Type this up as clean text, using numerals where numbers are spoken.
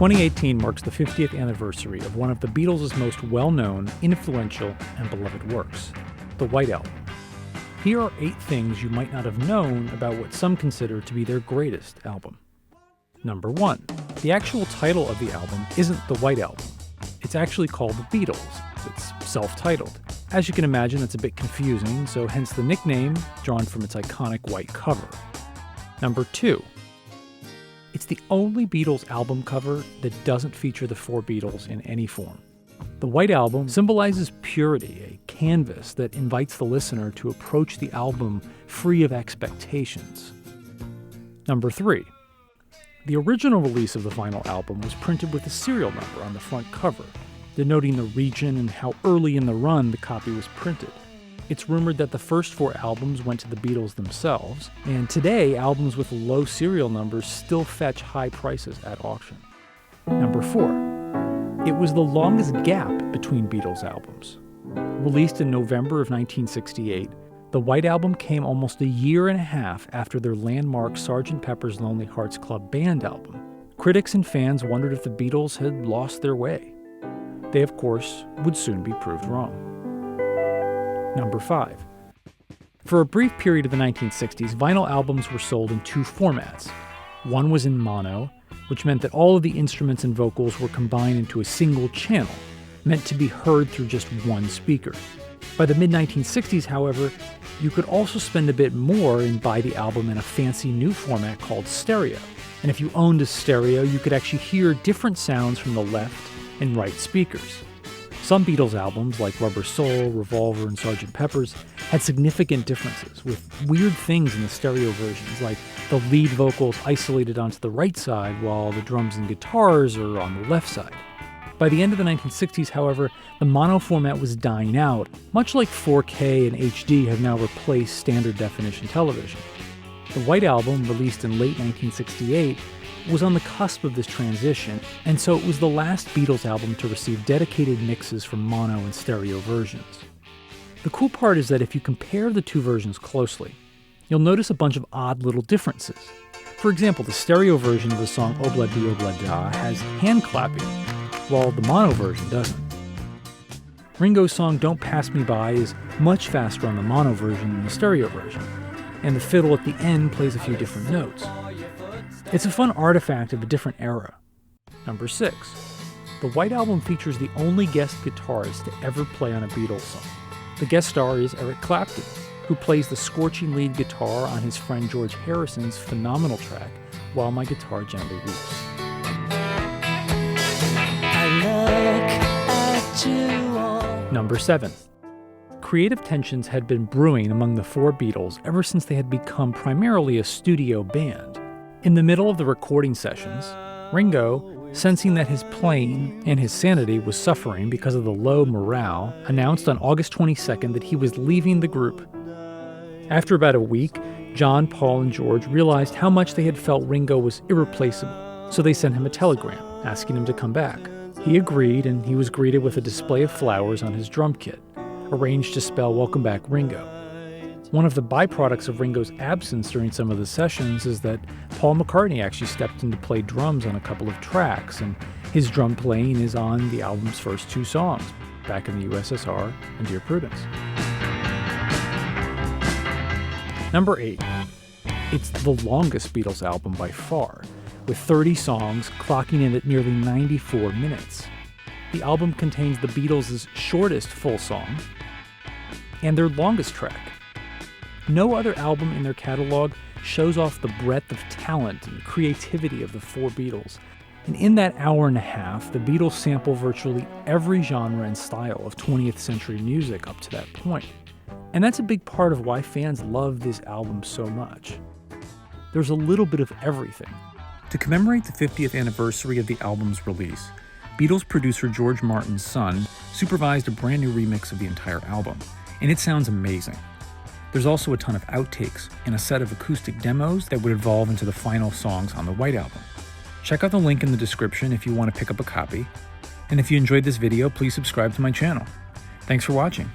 2018 marks the 50th anniversary of one of the Beatles' most well-known, influential, and beloved works, the White Album. Here are 8 things you might not have known about what some consider to be their greatest album. Number 1. The actual title of the album isn't the White Album. It's actually called The Beatles. It's self-titled. As you can imagine, it's a bit confusing, so hence the nickname, drawn from its iconic white cover. Number 2. It's the only Beatles album cover that doesn't feature the 4 Beatles in any form. The White Album symbolizes purity, a canvas that invites the listener to approach the album free of expectations. Number 3. The original release of the vinyl album was printed with a serial number on the front cover, denoting the region and how early in the run the copy was printed. It's rumored that the first 4 albums went to the Beatles themselves, and today albums with low serial numbers still fetch high prices at auction. Number 4. It was the longest gap between Beatles albums. Released in November of 1968, the White Album came almost a year and a half after their landmark Sgt. Pepper's Lonely Hearts Club Band album. Critics and fans wondered if the Beatles had lost their way. They, of course, would soon be proved wrong. Number 5. For a brief period of the 1960s, vinyl albums were sold in 2 formats. One was in mono, which meant that all of the instruments and vocals were combined into a single channel, meant to be heard through just one speaker. By the mid-1960s, however, you could also spend a bit more and buy the album in a fancy new format called stereo. And if you owned a stereo, you could actually hear different sounds from the left and right speakers. Some Beatles albums, like Rubber Soul, Revolver, and Sgt. Pepper's, had significant differences, with weird things in the stereo versions, like the lead vocals isolated onto the right side while the drums and guitars are on the left side. By the end of the 1960s, however, the mono format was dying out, much like 4K and HD have now replaced standard definition television. The White Album, released in late 1968, was on the cusp of this transition, and so it was the last Beatles album to receive dedicated mixes from mono and stereo versions. The cool part is that if you compare the 2 versions closely, you'll notice a bunch of odd little differences. For example, the stereo version of the song Obla Di Obla Da has hand clapping, while the mono version doesn't. Ringo's song Don't Pass Me By is much faster on the mono version than the stereo version, and the fiddle at the end plays a few different notes. It's a fun artifact of a different era. Number 6. The White Album features the only guest guitarist to ever play on a Beatles song. The guest star is Eric Clapton, who plays the scorching lead guitar on his friend George Harrison's phenomenal track, While My Guitar Gently Weeps. Number 7. Creative tensions had been brewing among the 4 Beatles ever since they had become primarily a studio band. In the middle of the recording sessions, Ringo, sensing that his playing and his sanity was suffering because of the low morale, announced on August 22nd that he was leaving the group. After about a week, John, Paul, and George realized how much they had felt Ringo was irreplaceable, so they sent him a telegram asking him to come back. He agreed, and he was greeted with a display of flowers on his drum kit, arranged to spell "Welcome Back, Ringo." One of the byproducts of Ringo's absence during some of the sessions is that Paul McCartney actually stepped in to play drums on a couple of tracks, and his drum playing is on the album's first 2 songs, Back in the USSR and Dear Prudence. Number 8. It's the longest Beatles album by far, with 30 songs clocking in at nearly 94 minutes. The album contains the Beatles' shortest full song and their longest track. No other album in their catalog shows off the breadth of talent and creativity of the 4 Beatles. And in that hour and a half, the Beatles sample virtually every genre and style of 20th century music up to that point. And that's a big part of why fans love this album so much. There's a little bit of everything. To commemorate the 50th anniversary of the album's release, Beatles producer George Martin's son supervised a brand new remix of the entire album, and it sounds amazing. There's also a ton of outtakes and a set of acoustic demos that would evolve into the final songs on the White Album. Check out the link in the description if you want to pick up a copy. And if you enjoyed this video, please subscribe to my channel. Thanks for watching.